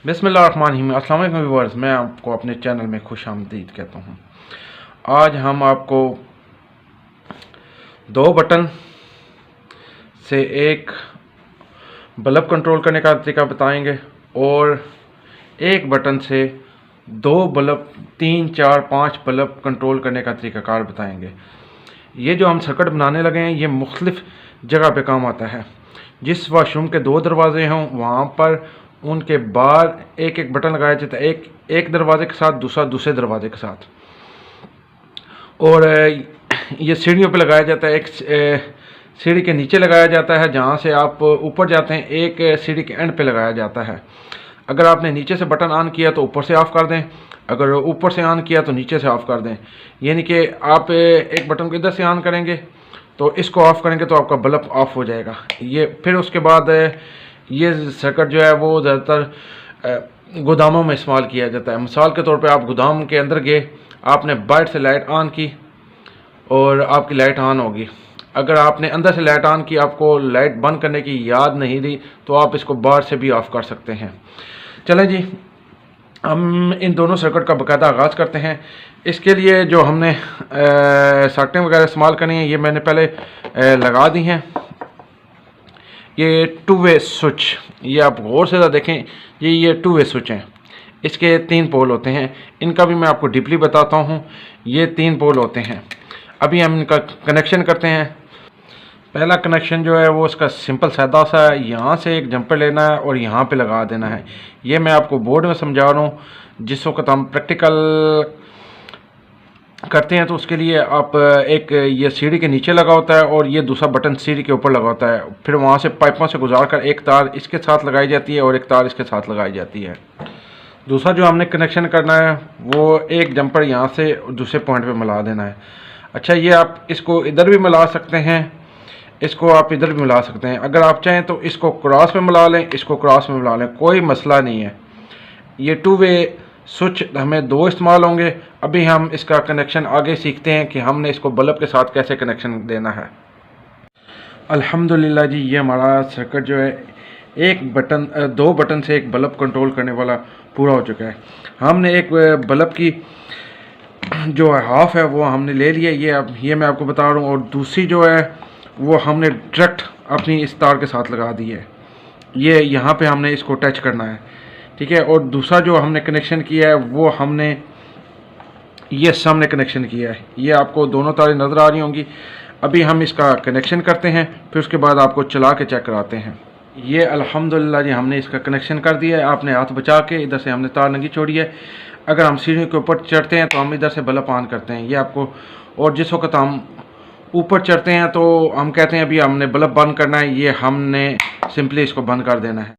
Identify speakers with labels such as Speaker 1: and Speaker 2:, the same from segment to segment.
Speaker 1: बिस्मिल्लाहिर्रहमानिर्रहीम। अस्सलाम वालेकुम व्यूअर्स, मैं आपको अपने चैनल में खुश आमदीद कहता हूँ। आज हम आपको दो बटन से एक बल्ब कंट्रोल करने का तरीका बताएंगे और एक बटन से दो बल्ब, 3, 4, 5 बल्ब कंट्रोल करने का तरीकाकार बताएंगे। ये जो हम सर्किट बनाने लगे हैं ये मुख्तलिफ जगह पे काम आता है। जिस वॉशरूम के 2 दरवाजे हों वहाँ पर उनके बाहर एक एक बटन लगाया जाता है, एक दरवाजे के साथ, दूसरा दूसरे दरवाजे के साथ। और ये सीढ़ियों पे लगाया जाता है। एक सीढ़ी के नीचे लगाया जाता है, जहाँ से आप ऊपर जाते हैं, एक सीढ़ी के एंड पे लगाया जाता है। अगर आपने नीचे से बटन ऑन किया तो ऊपर से ऑफ़ कर दें, अगर ऊपर से ऑन किया तो नीचे से ऑफ़ कर दें। यानी कि आप एक बटन को इधर से ऑन करेंगे तो इसको ऑफ़ करेंगे तो आपका बल्ब ऑफ़ हो जाएगा। ये फिर उसके बाद ये सर्किट जो है वो ज़्यादातर गोदामों में इस्तेमाल किया जाता है। मिसाल के तौर पे आप गोदाम के अंदर गए, आपने बाहर से लाइट ऑन की और आपकी लाइट ऑन होगी। अगर आपने अंदर से लाइट ऑन की, आपको लाइट बंद करने की याद नहीं रही, तो आप इसको बाहर से भी ऑफ़ कर सकते हैं। चलें जी, हम इन दोनों सर्किट का बाकायदा आगाज़ करते हैं। इसके लिए जो हमने सॉकेटें वगैरह इस्तेमाल करनी है ये मैंने पहले लगा दी हैं। ये 2 वे स्विच, ये आप गौर से देखें, ये 2 वे स्विच हैं। इसके 3 पोल होते हैं, इनका भी मैं आपको डीपली बताता हूँ। ये 3 पोल होते हैं। अभी हम इनका कनेक्शन करते हैं। पहला कनेक्शन जो है वो इसका सिंपल सादा सा है। यहाँ से एक जंपर लेना है और यहाँ पे लगा देना है। ये मैं आपको बोर्ड में समझा रहा हूँ। जिस वक्त हम प्रैक्टिकल करते हैं तो उसके लिए आप एक ये सीढ़ी के नीचे लगा होता है और ये दूसरा बटन सीढ़ी के ऊपर लगा होता है। फिर वहाँ से पाइपों से गुजार कर एक तार इसके साथ लगाई जाती है और एक तार इसके साथ लगाई जाती है। दूसरा जो हमने कनेक्शन करना है वो एक जंपर यहाँ से दूसरे पॉइंट पे मिला देना है। अच्छा, ये आप इसको इधर भी मिला सकते हैं, इसको आप इधर भी मिला सकते हैं। अगर आप चाहें तो इसको क्रॉस में मिला लें, इसको क्रॉस में मिला लें, कोई मसला नहीं है। ये 2 वे स्विच हमें 2 इस्तेमाल होंगे। अभी हम इसका कनेक्शन आगे सीखते हैं कि हमने इसको बल्ब के साथ कैसे कनेक्शन देना है। अल्हम्दुलिल्लाह जी, ये हमारा सर्किट जो है एक बटन 2 बटन से एक बल्ब कंट्रोल करने वाला पूरा हो चुका है। हमने एक बल्ब की जो है हाफ है वो हमने ले लिया, ये मैं आपको बता रहा हूँ। और दूसरी जो है वो हमने डायरेक्ट अपनी इस तार के साथ लगा दी है। ये यहाँ पे हमने इसको टच करना है, ठीक है। और दूसरा जो हमने कनेक्शन किया है वो हमने ये सामने कनेक्शन किया है। ये आपको दोनों तारें नज़र आ रही होंगी। अभी हम इसका कनेक्शन करते हैं, फिर उसके बाद आपको चला के चेक कराते हैं। ये अल्हम्दुलिल्लाह जी हमने इसका कनेक्शन कर दिया है। आपने हाथ बचा के इधर से हमने तार नंगी छोड़ी है। अगर हम सीढ़ी के ऊपर चढ़ते हैं तो हम इधर से बल्ब ऑन करते हैं, ये आपको। और जिस वक्त हम ऊपर चढ़ते हैं तो हम कहते हैं अभी हमने बल्ब बंद करना है, ये हमने सिंपली इसको बंद कर देना है।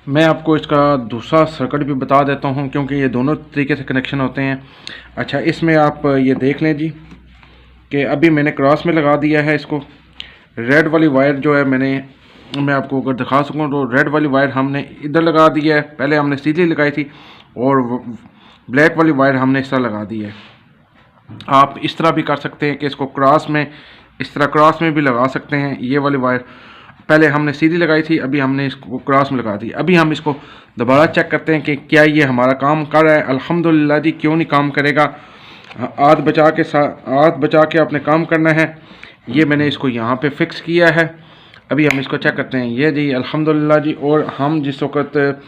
Speaker 1: मैं आपको इसका दूसरा सर्किट भी बता देता हूँ क्योंकि ये दोनों तरीके से कनेक्शन होते हैं। अच्छा, इसमें आप ये देख लें जी कि अभी मैंने क्रॉस में लगा दिया है इसको। रेड वाली वायर जो है मैं आपको अगर दिखा सकूँ तो रेड वाली वायर हमने इधर लगा दी है। पहले हमने सीधी लगाई थी और ब्लैक वाली वायर हमने इस तरह लगा दी है। आप इस तरह भी कर सकते हैं कि इसको क्रॉस में, इस तरह क्रॉस में भी लगा सकते हैं। ये वाली वायर पहले हमने सीधी लगाई थी, अभी हमने इसको क्रॉस में लगा दी। अभी हम इसको दोबारा चेक करते हैं कि क्या ये हमारा काम कर रहा है। अल्हम्दुलिल्लाह जी, क्यों नहीं काम करेगा। हाथ बचा के आपने काम करना है। ये मैंने इसको यहाँ पे फिक्स किया है। अभी हम इसको चेक करते हैं। ये जी अल्हम्दुलिल्लाह जी। और हम जिस वक्त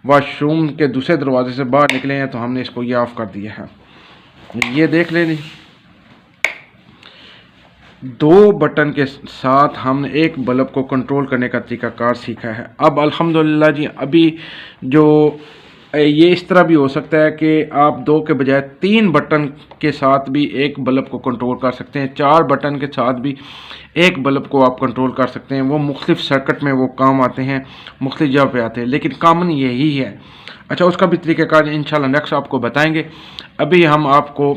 Speaker 1: वॉशरूम के दूसरे दरवाजे से बाहर निकले हैं तो हमने इसको ये ऑफ़ कर दिया है। ये देख लें जी, 2 बटन के साथ हमने एक बल्ब को कंट्रोल करने का तरीकाकार सीखा है। अब अल्हम्दुलिल्लाह जी, अभी जो ये इस तरह भी हो सकता है कि आप 2 के बजाय 3 बटन के साथ भी एक बल्ब को कंट्रोल कर सकते हैं। 4 बटन के साथ भी एक बल्ब को आप कंट्रोल कर सकते हैं। वो मुख्तलिफ सर्किट में वो काम आते हैं, मुख्तलिफ जगह पे आते हैं, लेकिन कॉमन यही है। अच्छा, उसका भी तरीक़ाकार इंशाल्लाह नेक्स्ट आपको बताएंगे। अभी हम आपको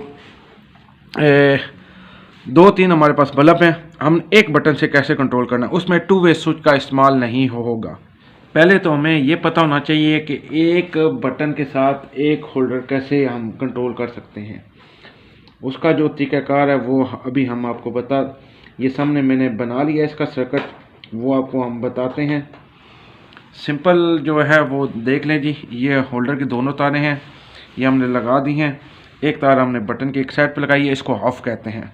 Speaker 1: 2-3 हमारे पास बल्ब हैं, हम एक बटन से कैसे कंट्रोल करना है। उसमें 2 वे स्विच का इस्तेमाल नहीं होगा। पहले तो हमें ये पता होना चाहिए कि एक बटन के साथ एक होल्डर कैसे हम कंट्रोल कर सकते हैं। उसका जो तरीक़ाकार है वो अभी हम आपको ये सामने मैंने बना लिया इसका सर्किट। वो आपको हम बताते हैं। सिंपल जो है वो देख लें जी, ये होल्डर की दोनों तारें हैं, ये हमने लगा दी हैं। एक तार हमने बटन की एक साइड पे लगाई है, इसको ऑफ कहते हैं।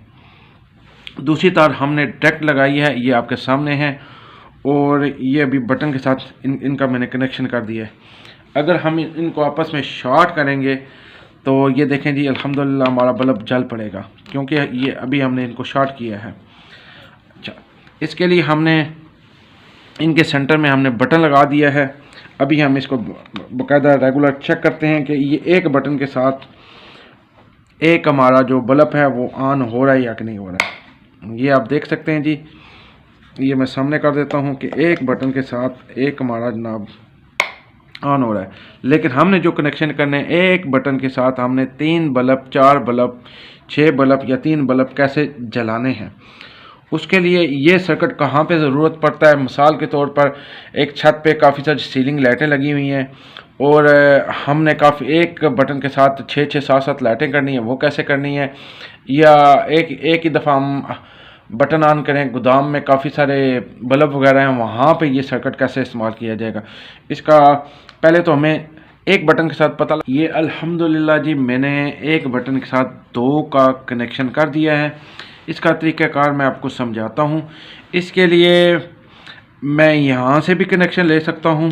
Speaker 1: दूसरी तार हमने डायरेक्ट लगाई है, ये आपके सामने है, और ये अभी बटन के साथ इनका मैंने कनेक्शन कर दिया है। अगर हम इनको आपस में शॉर्ट करेंगे तो ये देखें जी, अल्हम्दुलिल्लाह हमारा बल्ब जल पड़ेगा, क्योंकि ये अभी हमने इनको शॉर्ट किया है। अच्छा, इसके लिए हमने इनके सेंटर में हमने बटन लगा दिया है। अभी हम इसको बाकायदा रेगुलर चेक करते हैं कि ये एक बटन के साथ एक हमारा जो बल्ब है वो ऑन हो रहा है या कि नहीं हो रहा है। ये आप देख सकते हैं जी, ये मैं सामने कर देता हूँ कि एक बटन के साथ एक हमारा जनाब ऑन हो रहा है। लेकिन हमने जो कनेक्शन करने हैं, एक बटन के साथ हमने 3 बल्ब, 4 बल्ब, 6 बल्ब या 3 बल्ब कैसे जलाने हैं, उसके लिए ये सर्किट कहाँ पे ज़रूरत पड़ता है। मिसाल के तौर पर एक छत पे काफ़ी सारी सीलिंग लाइटें लगी हुई हैं और हमने काफ़ी एक बटन के साथ 6-6, 7-7 लाइटें करनी है, वो कैसे करनी है। या एक ही दफ़ा हम बटन ऑन करें, गोदाम में काफ़ी सारे बल्ब वगैरह हैं, वहाँ पे ये सर्किट कैसे इस्तेमाल किया जाएगा। इसका पहले तो हमें एक बटन के साथ पता ये अल्हम्दुलिल्लाह जी, मैंने एक बटन के साथ 2 का कनेक्शन कर दिया है। इसका तरीक़ाकार मैं आपको समझाता हूँ। इसके लिए मैं यहाँ से भी कनेक्शन ले सकता हूँ,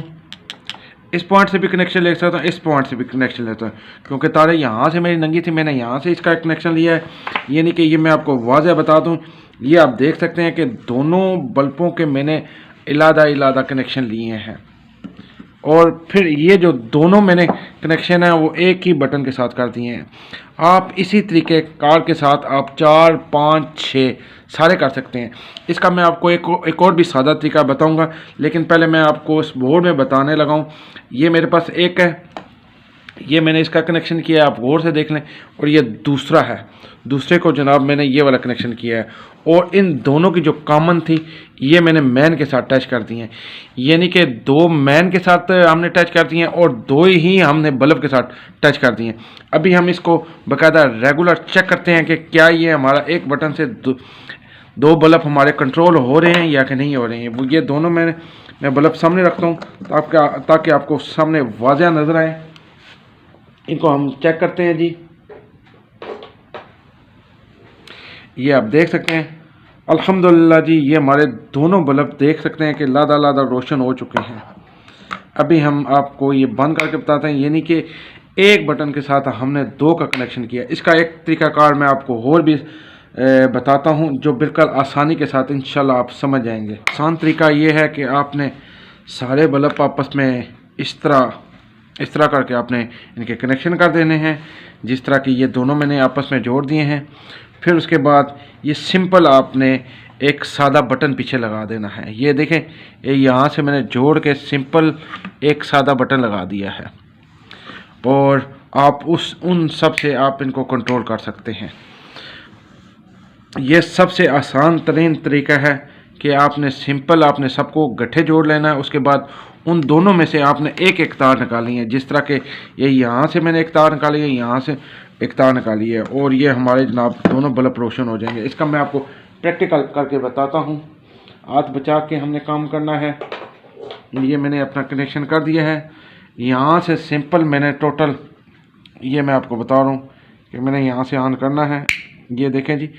Speaker 1: इस पॉइंट से भी कनेक्शन ले सकता हूँ, इस पॉइंट से भी कनेक्शन लेता हूँ, क्योंकि तारे यहाँ से मेरी नंगी थी, मैंने यहाँ से इसका कनेक्शन लिया है। ये नहीं कि ये मैं आपको वाज़ह बता दूँ, ये आप देख सकते हैं कि दोनों बल्बों के मैंने इलादा कनेक्शन लिए हैं, और फिर ये जो दोनों मैंने कनेक्शन है वो एक ही बटन के साथ कर दिए हैं। आप इसी तरीके कार के साथ आप 4, 5, 6 सारे कर सकते हैं। इसका मैं आपको एक और भी सादा तरीका बताऊंगा, लेकिन पहले मैं आपको इस बोर्ड में बताने लगा हूँ। ये मेरे पास एक है, ये मैंने इसका कनेक्शन किया है, आप गौर से देख लें, और ये दूसरा है, दूसरे को जनाब मैंने ये वाला कनेक्शन किया है, और इन दोनों की जो कॉमन थी ये मैंने मैन के साथ टच कर दी हैं। यानी कि 2 मैन के साथ हमने टच कर दिए हैं और 2 ही हमने बल्ब के साथ टच कर दिए हैं। अभी हम इसको बाकायदा रेगुलर चेक करते हैं कि क्या ये हमारा एक बटन से 2 बल्ब हमारे कंट्रोल हो रहे हैं या कि नहीं हो रहे हैं। वो ये दोनों मैं बल्ब सामने रखता हूँ ताकि आपको सामने वाज़ह नज़र आए। इनको हम चेक करते हैं जी, ये आप देख सकते हैं अल्हम्दुलिल्लाह जी, ये हमारे दोनों बल्ब देख सकते हैं कि लादा रोशन हो चुके हैं। अभी हम आपको ये बंद करके बताते हैं, यानी कि एक बटन के साथ हमने 2 का कनेक्शन किया। इसका एक तरीकाकार मैं आपको और भी बताता हूँ जो बिल्कुल आसानी के साथ इंशाल्लाह आप समझ जाएंगे। आसान तरीका ये है कि आपने सारे बल्ब आपस में इस तरह करके आपने इनके कनेक्शन कर देने हैं, जिस तरह की ये दोनों मैंने आपस में जोड़ दिए हैं। फिर उसके बाद ये सिंपल आपने एक सादा बटन पीछे लगा देना है। ये देखें, ये यहाँ से मैंने जोड़ के सिंपल एक सादा बटन लगा दिया है, और आप उन सब से आप इनको कंट्रोल कर सकते हैं। ये सबसे आसान तरीन तरीका है कि आपने सबको गट्ठे जोड़ लेना है। उसके बाद उन दोनों में से आपने एक एक तार निकाली है, जिस तरह के ये यहाँ से मैंने एक तार निकाली है, यहाँ से एक तार निकाली है, और ये हमारे जनाब दोनों बल्ब रोशन हो जाएंगे। इसका मैं आपको प्रैक्टिकल करके बताता हूँ। हाथ बचा के हमने काम करना है। ये मैंने अपना कनेक्शन कर दिया है, यहाँ से सिंपल मैंने टोटल, ये मैं आपको बता रहा हूँ कि मैंने यहाँ से ऑन करना है। ये देखें जी,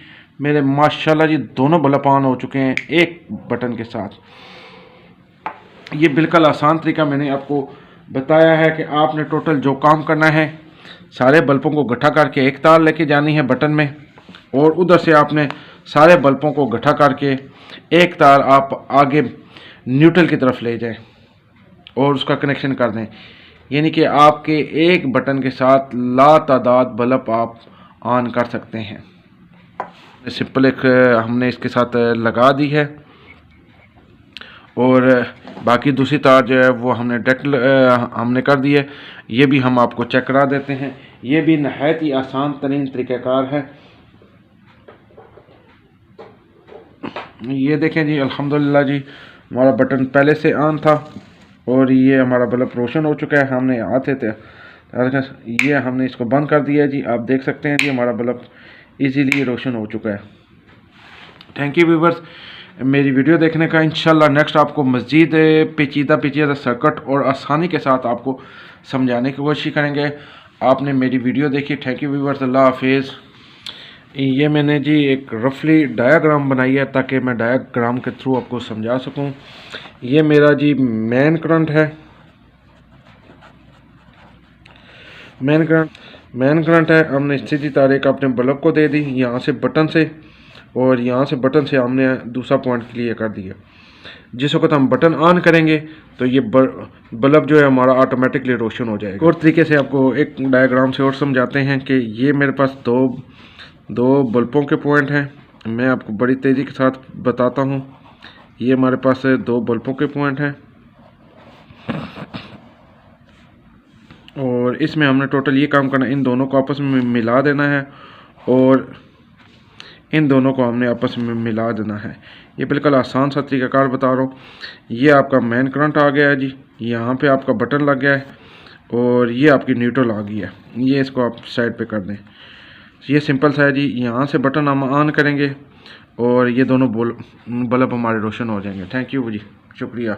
Speaker 1: मेरे माशाल्लाह जी दोनों बल्ब ऑन हो चुके हैं एक बटन के साथ। ये बिल्कुल आसान तरीका मैंने आपको बताया है कि आपने टोटल जो काम करना है, सारे बल्बों को गट्ठा करके एक तार लेके जानी है बटन में, और उधर से आपने सारे बल्बों को गट्ठा करके एक तार आप आगे न्यूट्रल की तरफ ले जाएं और उसका कनेक्शन कर दें। यानी कि आपके एक बटन के साथ लातादाद बल्ब आप ऑन कर सकते हैं। सिंपल एक हमने इसके साथ लगा दी है, और बाकी दूसरी तार जो है वो हमने डायरेक्ट हमने कर दी है। ये भी हम आपको चेक करा देते हैं। ये भी नहायत ही आसान तरीन तरीक़ाकार है। ये देखें जी, अल्हम्दुलिल्लाह जी हमारा बटन पहले से ऑन था, और ये हमारा बल्ब रोशन हो चुका है। हमने हाथ से ये हमने इसको बंद कर दिया है जी। आप देख सकते हैं जी हमारा बल्ब इजीली रोशन हो चुका है। Thank you viewers. मेरी वीडियो देखने का। इंशाल्लाह नेक्स्ट आपको मज़ीद पेचीदा सर्किट और आसानी के साथ आपको समझाने की कोशिश करेंगे। आपने मेरी वीडियो देखी, थैंक यू व्यूअर्स, अल्लाह हाफिज़। ये मैंने जी एक रफली डायाग्राम बनाई है ताकि मैं डायाग्राम के थ्रू आपको समझा सकूं। ये मेरा जी मेन करंट है, मेन करंट है। हमने सीधी तार एक अपने बल्ब को दे दी यहाँ से बटन से, और यहाँ से बटन से हमने दूसरा पॉइंट क्लियर कर दिया। जिस वक्त हम बटन ऑन करेंगे तो ये बल्ब जो है हमारा ऑटोमेटिकली रोशन हो जाएगा। और तरीके से आपको एक डायग्राम से और समझाते हैं कि ये मेरे पास दो बल्बों के पॉइंट हैं। मैं आपको बड़ी तेज़ी के साथ बताता हूँ। ये हमारे पास 2 बल्बों के पॉइंट हैं, और इसमें हमने टोटल ये काम करना है, इन दोनों को आपस में मिला देना है, और इन दोनों को हमने आपस में मिला देना है। ये बिल्कुल आसान सा तरीक़ाकार बता रहा हूँ। ये आपका मेन करंट आ गया है जी, यहाँ पे आपका बटन लग गया है, और ये आपकी न्यूट्रल आ गई है। ये इसको आप साइड पे कर दें। ये सिंपल सा है जी। यहाँ से बटन हम ऑन करेंगे और ये दोनों बल्ब हमारे रोशन हो जाएंगे। थैंक यू जी, शुक्रिया।